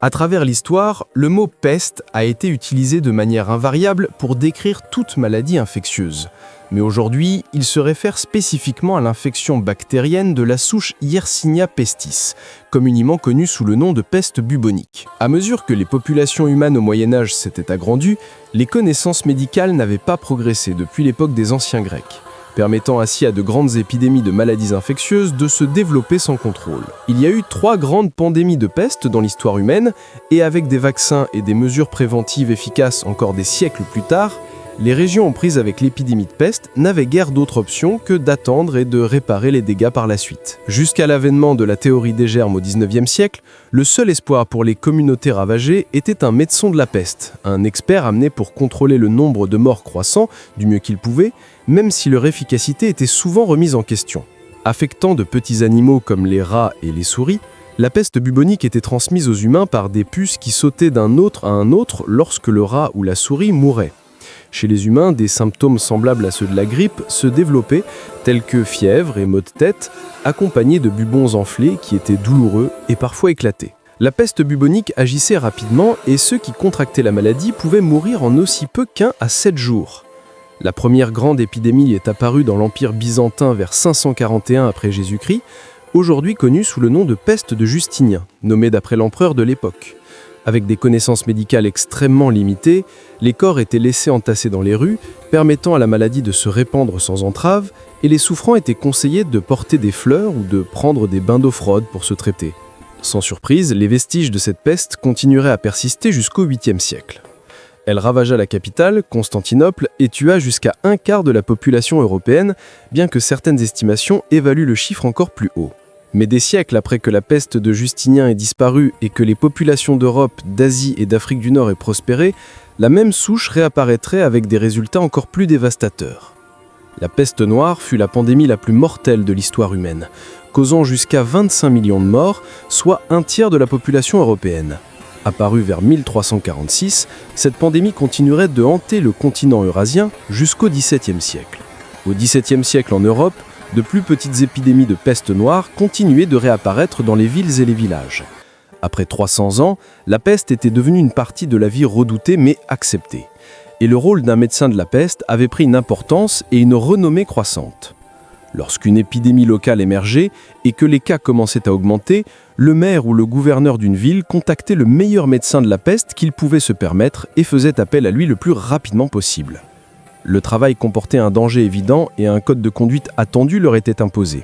À travers l'histoire, le mot peste a été utilisé de manière invariable pour décrire toute maladie infectieuse. Mais aujourd'hui, il se réfère spécifiquement à l'infection bactérienne de la souche Yersinia pestis, communément connue sous le nom de peste bubonique. À mesure que les populations humaines au Moyen-Âge s'étaient agrandues, les connaissances médicales n'avaient pas progressé depuis l'époque des anciens Grecs, permettant ainsi à de grandes épidémies de maladies infectieuses de se développer sans contrôle. Il y a eu 3 grandes pandémies de peste dans l'histoire humaine, et avec des vaccins et des mesures préventives efficaces encore des siècles plus tard, les régions aux prises avec l'épidémie de peste n'avaient guère d'autre option que d'attendre et de réparer les dégâts par la suite. Jusqu'à l'avènement de la théorie des germes au XIXe siècle, le seul espoir pour les communautés ravagées était un médecin de la peste, un expert amené pour contrôler le nombre de morts croissant du mieux qu'il pouvait, même si leur efficacité était souvent remise en question. Affectant de petits animaux comme les rats et les souris, la peste bubonique était transmise aux humains par des puces qui sautaient d'un autre à un autre lorsque le rat ou la souris mourait. Chez les humains, des symptômes semblables à ceux de la grippe se développaient, tels que fièvre et maux de tête, accompagnés de bubons enflés qui étaient douloureux et parfois éclatés. La peste bubonique agissait rapidement et ceux qui contractaient la maladie pouvaient mourir en aussi peu qu'1 à 7 jours. La première grande épidémie est apparue dans l'Empire byzantin vers 541 après Jésus-Christ, aujourd'hui connue sous le nom de peste de Justinien, nommée d'après l'empereur de l'époque. Avec des connaissances médicales extrêmement limitées, les corps étaient laissés entasser dans les rues, permettant à la maladie de se répandre sans entrave, et les souffrants étaient conseillés de porter des fleurs ou de prendre des bains d'eau froide pour se traiter. Sans surprise, les vestiges de cette peste continueraient à persister jusqu'au 8e siècle. Elle ravagea la capitale, Constantinople, et tua jusqu'à 1/4 de la population européenne, bien que certaines estimations évaluent le chiffre encore plus haut. Mais des siècles après que la peste de Justinien ait disparu et que les populations d'Europe, d'Asie et d'Afrique du Nord aient prospéré, la même souche réapparaîtrait avec des résultats encore plus dévastateurs. La peste noire fut la pandémie la plus mortelle de l'histoire humaine, causant jusqu'à 25 millions de morts, soit 1/3 de la population européenne. Apparue vers 1346, cette pandémie continuerait de hanter le continent eurasien jusqu'au XVIIe siècle. Au XVIIe siècle en Europe, de plus petites épidémies de peste noire continuaient de réapparaître dans les villes et les villages. Après 300 ans, la peste était devenue une partie de la vie redoutée mais acceptée. Et le rôle d'un médecin de la peste avait pris une importance et une renommée croissante. Lorsqu'une épidémie locale émergeait et que les cas commençaient à augmenter, le maire ou le gouverneur d'une ville contactait le meilleur médecin de la peste qu'il pouvait se permettre et faisait appel à lui le plus rapidement possible. Le travail comportait un danger évident et un code de conduite attendu leur était imposé.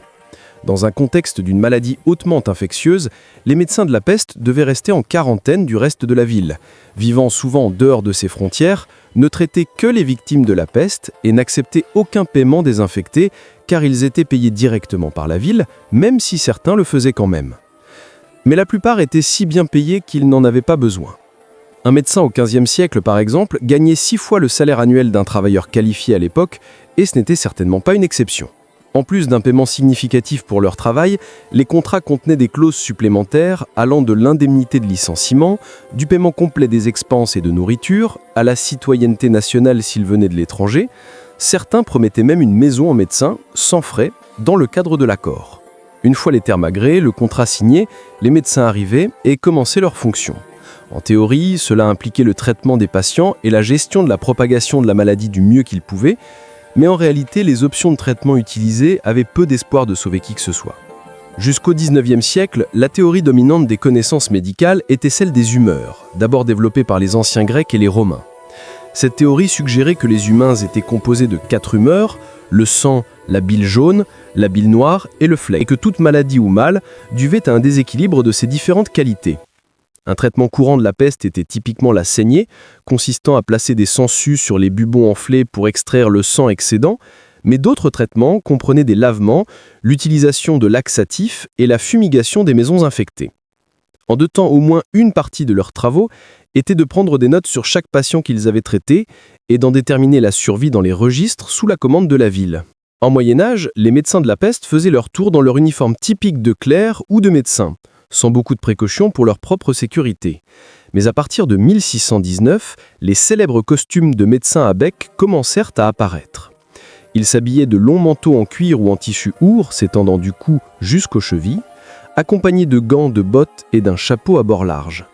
Dans un contexte d'une maladie hautement infectieuse, les médecins de la peste devaient rester en quarantaine du reste de la ville, vivant souvent en dehors de ses frontières, ne traiter que les victimes de la peste et n'accepter aucun paiement des infectés car ils étaient payés directement par la ville, même si certains le faisaient quand même. Mais la plupart étaient si bien payés qu'ils n'en avaient pas besoin. Un médecin au XVe siècle, par exemple, gagnait 6 fois le salaire annuel d'un travailleur qualifié à l'époque, et ce n'était certainement pas une exception. En plus d'un paiement significatif pour leur travail, les contrats contenaient des clauses supplémentaires allant de l'indemnité de licenciement, du paiement complet des expenses et de nourriture, à la citoyenneté nationale s'ils venaient de l'étranger. Certains promettaient même une maison au médecin, sans frais, dans le cadre de l'accord. Une fois les termes agréés, le contrat signé, les médecins arrivaient et commençaient leurs fonctions. En théorie, cela impliquait le traitement des patients et la gestion de la propagation de la maladie du mieux qu'ils pouvaient, mais en réalité, les options de traitement utilisées avaient peu d'espoir de sauver qui que ce soit. Jusqu'au XIXe siècle, la théorie dominante des connaissances médicales était celle des humeurs, d'abord développée par les anciens Grecs et les Romains. Cette théorie suggérait que les humains étaient composés de 4 humeurs, le sang, la bile jaune, la bile noire et le flegme, et que toute maladie ou mal duvait à un déséquilibre de ces différentes qualités. Un traitement courant de la peste était typiquement la saignée, consistant à placer des sangsues sur les bubons enflés pour extraire le sang excédent, mais d'autres traitements comprenaient des lavements, l'utilisation de laxatifs et la fumigation des maisons infectées. En 2 temps, au moins une partie de leurs travaux était de prendre des notes sur chaque patient qu'ils avaient traité et d'en déterminer la survie dans les registres sous la commande de la ville. En Moyen-Âge, les médecins de la peste faisaient leur tour dans leur uniforme typique de clerc ou de médecin, sans beaucoup de précautions pour leur propre sécurité. Mais à partir de 1619, les célèbres costumes de médecins à bec commencèrent à apparaître. Ils s'habillaient de longs manteaux en cuir ou en tissu our, s'étendant du cou jusqu'aux chevilles, accompagnés de gants, de bottes et d'un chapeau à bord large.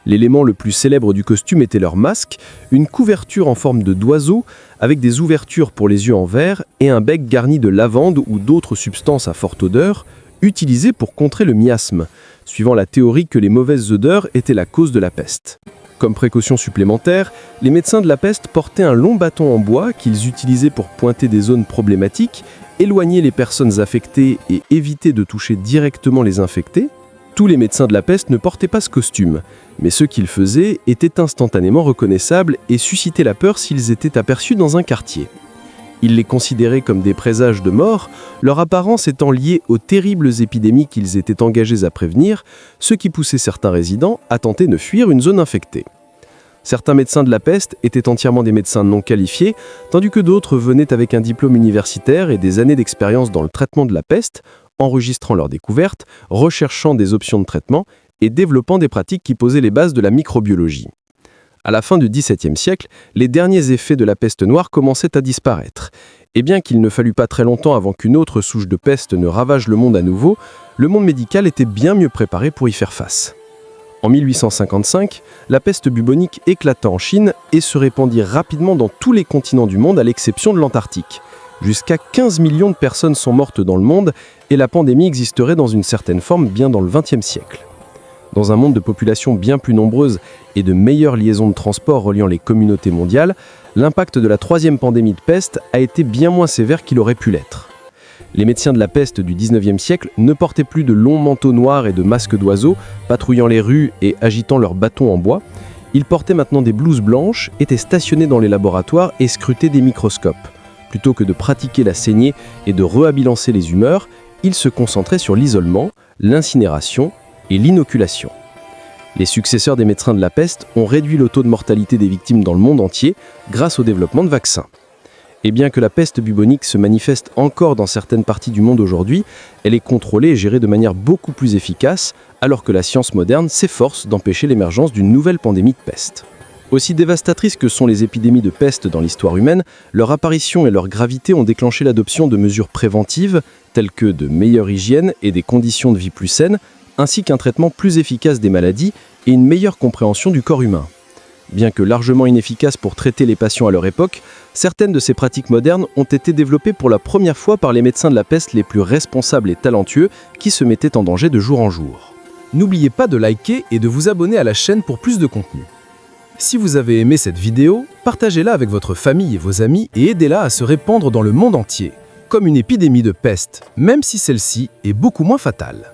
L'élément le plus célèbre du costume était leur masque, une couverture en forme d'oiseau avec des ouvertures pour les yeux en verre et un bec garni de lavande ou d'autres substances à forte odeur, utilisées pour contrer le miasme, suivant la théorie que les mauvaises odeurs étaient la cause de la peste. Comme précaution supplémentaire, les médecins de la peste portaient un long bâton en bois qu'ils utilisaient pour pointer des zones problématiques, éloigner les personnes affectées et éviter de toucher directement les infectés. Tous les médecins de la peste ne portaient pas ce costume, mais ceux qui le faisaient étaient instantanément reconnaissables et suscitaient la peur s'ils étaient aperçus dans un quartier. Ils les considéraient comme des présages de mort, leur apparence étant liée aux terribles épidémies qu'ils étaient engagés à prévenir, ce qui poussait certains résidents à tenter de fuir une zone infectée. Certains médecins de la peste étaient entièrement des médecins non qualifiés, tandis que d'autres venaient avec un diplôme universitaire et des années d'expérience dans le traitement de la peste, enregistrant leurs découvertes, recherchant des options de traitement et développant des pratiques qui posaient les bases de la microbiologie. À la fin du XVIIe siècle, les derniers effets de la peste noire commençaient à disparaître. Et bien qu'il ne fallut pas très longtemps avant qu'une autre souche de peste ne ravage le monde à nouveau, le monde médical était bien mieux préparé pour y faire face. En 1855, la peste bubonique éclata en Chine et se répandit rapidement dans tous les continents du monde à l'exception de l'Antarctique. Jusqu'à 15 millions de personnes sont mortes dans le monde et la pandémie existerait dans une certaine forme bien dans le XXe siècle. Dans un monde de population bien plus nombreuse et de meilleures liaisons de transport reliant les communautés mondiales, l'impact de la troisième pandémie de peste a été bien moins sévère qu'il aurait pu l'être. Les médecins de la peste du XIXe siècle ne portaient plus de longs manteaux noirs et de masques d'oiseaux, patrouillant les rues et agitant leurs bâtons en bois. Ils portaient maintenant des blouses blanches, étaient stationnés dans les laboratoires et scrutaient des microscopes. Plutôt que de pratiquer la saignée et de rehabilancer les humeurs, ils se concentraient sur l'isolement, l'incinération et l'inoculation. Les successeurs des médecins de la peste ont réduit le taux de mortalité des victimes dans le monde entier grâce au développement de vaccins. Et bien que la peste bubonique se manifeste encore dans certaines parties du monde aujourd'hui, elle est contrôlée et gérée de manière beaucoup plus efficace, alors que la science moderne s'efforce d'empêcher l'émergence d'une nouvelle pandémie de peste. Aussi dévastatrices que sont les épidémies de peste dans l'histoire humaine, leur apparition et leur gravité ont déclenché l'adoption de mesures préventives, telles que de meilleure hygiène et des conditions de vie plus saines, ainsi qu'un traitement plus efficace des maladies et une meilleure compréhension du corps humain. Bien que largement inefficaces pour traiter les patients à leur époque, certaines de ces pratiques modernes ont été développées pour la première fois par les médecins de la peste les plus responsables et talentueux qui se mettaient en danger de jour en jour. N'oubliez pas de liker et de vous abonner à la chaîne pour plus de contenu. Si vous avez aimé cette vidéo, partagez-la avec votre famille et vos amis et aidez-la à se répandre dans le monde entier, comme une épidémie de peste, même si celle-ci est beaucoup moins fatale.